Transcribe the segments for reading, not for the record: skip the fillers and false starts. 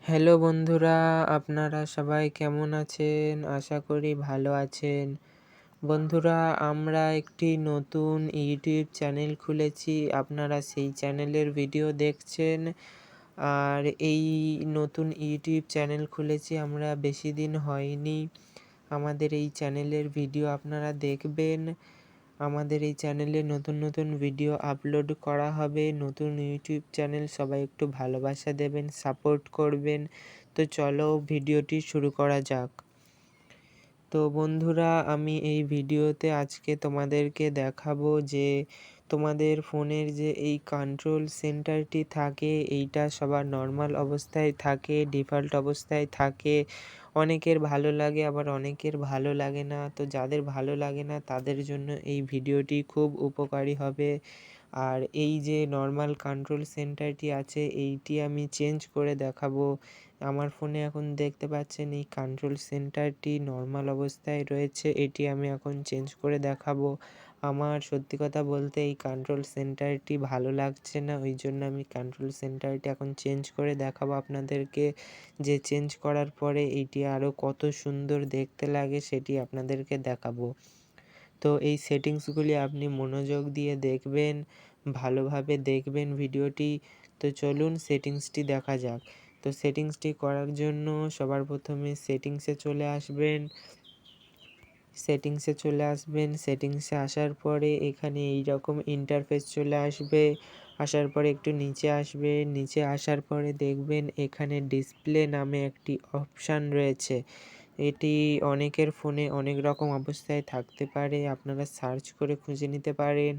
Hello বন্ধুরা, আপনারা সবাই কেমন আছেন? আশা করি ভালো আছেন। বন্ধুরা, আমরা একটি নতুন ইউটিউব চ্যানেল খুলেছি। আপনারা সেই চ্যানেলের ভিডিও দেখছেন। আর এই নতুন ইউটিউব চ্যানেল খুলেছি আমরা, বেশি দিন হয়নি। আমাদের এই চ্যানেলের ভিডিও আপনারা দেখবেন। আমাদের এই চ্যানেলে নতুন নতুন ভিডিও আপলোড করা হবে। নতুন ইউটিউব চ্যানেল, সবাই একটু ভালোবাসা দেবেন, সাপোর্ট করবেন। তো চলো ভিডিওটি শুরু করা যাক। তো বন্ধুরা, আমি এই ভিডিওতে আজকে তোমাদেরকে দেখাবো যে তোমাদের ফোনের যে এই কন্ট্রোল সেন্টারটি থাকে, এইটা সবার নর্মাল অবস্থায় থাকে, ডিফল্ট অবস্থায় থাকে। অনেকের ভালো লাগে, আবার অনেকের ভালো লাগে না। তো যাদের ভালো লাগে না তাদের জন্য এই ভিডিওটি খুব উপকারী হবে। আর এই যে নর্মাল কন্ট্রোল সেন্টারটি আছে, এইটি আমি চেঞ্জ করে দেখাবো। আমার ফোনে এখন দেখতে পাচ্ছেন এই কন্ট্রোল সেন্টারটি নর্মাল অবস্থায় রয়েছে, এটি আমি এখন চেঞ্জ করে দেখাবো। আমার সত্যি কথা বলতে এই কন্ট্রোল সেন্টারটি ভালো লাগছে না, ওই জন্য আমি কন্ট্রোল সেন্টারটি এখন চেঞ্জ করে দেখাবো আপনাদেরকে। যে চেঞ্জ করার পরে এইটি আরও কত সুন্দর দেখতে লাগে সেটি আপনাদেরকে দেখাবো। তো এই সেটিংসগুলি আপনি মনোযোগ দিয়ে দেখবেন, ভালোভাবে দেখবেন ভিডিওটি। তো চলুন সেটিংসটি দেখা যাক। তো সেটিংসটি করার জন্য সবার প্রথমে সেটিংসে চলে আসবেন। সেটিংসে আসার পরে এখানে এইরকম ইন্টারফেস চলে আসবে। আসার পরে একটু নিচে আসবে, নিচে আসার পরে দেখবেন এখানে ডিসপ্লে নামে একটি অপশান রয়েছে। এটি অনেকের ফোনে অনেক রকম অবস্থায় থাকতে পারে, আপনারা সার্চ করে খুঁজে নিতে পারেন।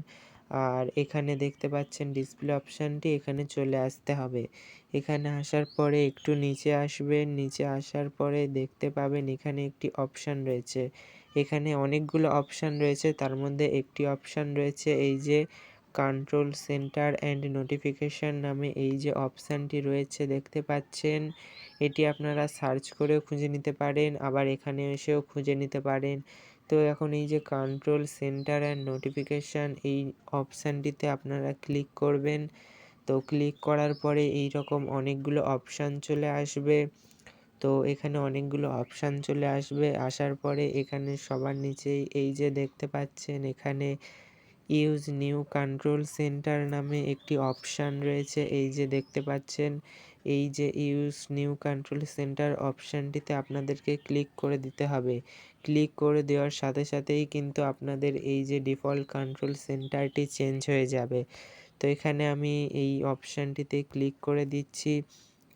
আর এখানে দেখতে পাচ্ছেন ডিসপ্লে অপশানটি, এখানে চলে আসতে হবে। এখানে আসার পরে একটু নিচে আসবেন, নিচে আসার পরে দেখতে পাবেন এখানে একটি অপশান রয়েছে। এখানে অনেকগুলো অপশান রয়েছে, তার মধ্যে একটি অপশান রয়েছে এই যে কন্ট্রোল সেন্টার অ্যান্ড নোটিফিকেশন নামে এই যে অপশানটি রয়েছে দেখতে পাচ্ছেন। এটি আপনারা সার্চ করেও খুঁজে নিতে পারেন, আবার এখানে এসেও খুঁজে নিতে পারেন। তো এখন এই যে কন্ট্রোল সেন্টার অ্যান্ড নোটিফিকেশান, এই অপশানটিতে আপনারা ক্লিক করবেন। তো ক্লিক করার পরে এই রকম অনেকগুলো অপশান চলে আসবে। তো এখানে অনেকগুলো অপশান চলে আসবে, আসার পরে এখানে সবার নিচেই এই যে দেখতে পাচ্ছেন এখানে ইউজ নিউ কন্ট্রোল সেন্টার নামে একটি অপশান রয়েছে, এই যে দেখতে পাচ্ছেন। এই যে ইউজ নিউ কন্ট্রোল সেন্টার অপশানটিতে আপনাদেরকে ক্লিক করে দিতে হবে। ক্লিক করে দেওয়ার সাথে সাথেই কিন্তু আপনাদের এই যে ডিফল্ট কন্ট্রোল সেন্টারটি চেঞ্জ হয়ে যাবে। তো এখানে আমি এই অপশানটিতে ক্লিক করে দিচ্ছি।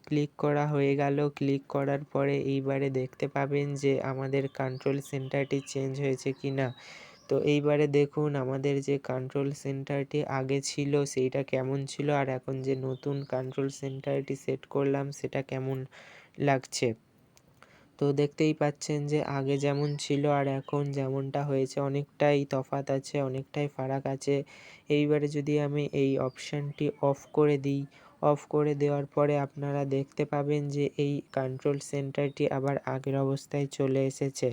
ক্লিক করা হয়ে গেল। ক্লিক করার পরে এইবারে দেখতে পাবেন যে আমাদের কন্ট্রোল সেন্টারটি চেঞ্জ হয়েছে কিনা। তো এইবারে দেখুন আমাদের যে কন্ট্রোল সেন্টারটি আগে ছিল সেইটা কেমন ছিল, আর এখন যে নতুন কন্ট্রোল সেন্টারটি সেট করলাম সেটা কেমন লাগছে। তো দেখতেই পাচ্ছেন যে আগে যেমন ছিল আর এখন যেমনটা হয়েছে অনেকটাই তফাৎ আছে, অনেকটাই ফারাক আছে। এইবারে যদি আমি এই অপশানটি অফ করে দিই, অফ করে দেওয়ার পরে আপনারা দেখতে পাবেন যে এই কন্ট্রোল সেন্টারটি আবার আগের অবস্থায় চলে এসেছে।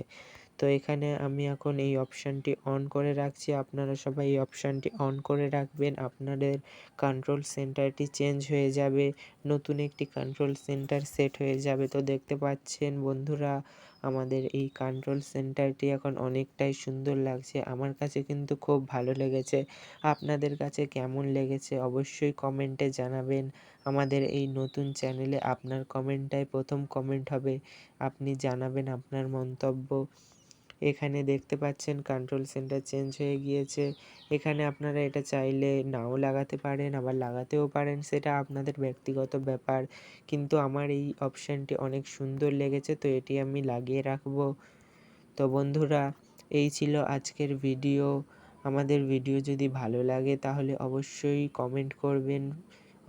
তো এখানে আমি এখন এই অপশানটি অন করে রাখছি, আপনারা সবাই এই অপশানটি অন করে রাখবেন। আপনাদের কন্ট্রোল সেন্টারটি চেঞ্জ হয়ে যাবে, নতুন একটি কন্ট্রোল সেন্টার সেট হয়ে যাবে। তো দেখতে পাচ্ছেন বন্ধুরা, আমাদের এই কন্ট্রোল সেন্টারটি এখন অনেকটাই সুন্দর লাগছে। আমার কাছে কিন্তু খুব ভালো লেগেছে। আপনাদের কাছে কেমন লেগেছে অবশ্যই কমেন্টে জানাবেন। আমাদের এই নতুন চ্যানেলে আপনার কমেন্টটাই প্রথম কমেন্ট হবে, আপনি জানাবেন আপনার মন্তব্য। এখানে দেখতে পাচ্ছেন কন্ট্রোল সেন্টার চেঞ্জ হয়ে গিয়েছে। এখানে আপনারা এটা চাইলে নাও লাগাতে পারেন, আবার লাগাতেও পারেন, সেটা আপনাদের ব্যক্তিগত ব্যাপার। কিন্তু আমার এই অপশানটি অনেক সুন্দর লেগেছে, তো এটি আমি লাগিয়ে রাখবো। তো বন্ধুরা, এই ছিল আজকের ভিডিও। আমাদের ভিডিও যদি ভালো লাগে তাহলে অবশ্যই কমেন্ট করবেন,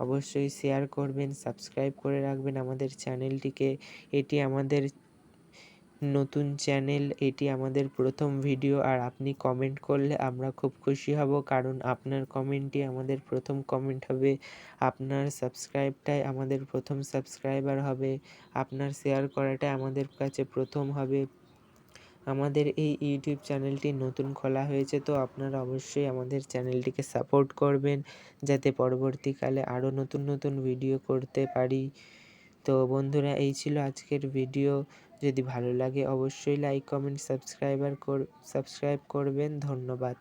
অবশ্যই শেয়ার করবেন, সাবস্ক্রাইব করে রাখবেন আমাদের চ্যানেলটিকে। এটি আমাদের নতুন চ্যানেল, এটি আমাদের প্রথম ভিডিও, আর আপনি কমেন্ট করলে আমরা খুব খুশি হব, কারণ আপনার কমেন্টই আমাদের প্রথম কমেন্ট হবে। আপনার সাবস্ক্রাইবটাই আমাদের প্রথম সাবস্ক্রাইবার হবে, আপনার শেয়ার করাটাই আমাদের কাছে প্রথম হবে। আমাদের এই ইউটিউব চ্যানেলটি নতুন খোলা হয়েছে, তো আপনারা অবশ্যই আমাদের চ্যানেলটিকে সাপোর্ট করবেন যাতে পরবর্তীকালে আরও নতুন নতুন ভিডিও করতে পারি। তো বন্ধুরা এই ছিল আজকের ভিডিও। যদি ভালো লাগে অবশ্যই লাইক, কমেন্ট, সাবস্ক্রাইব করবেন। ধন্যবাদ।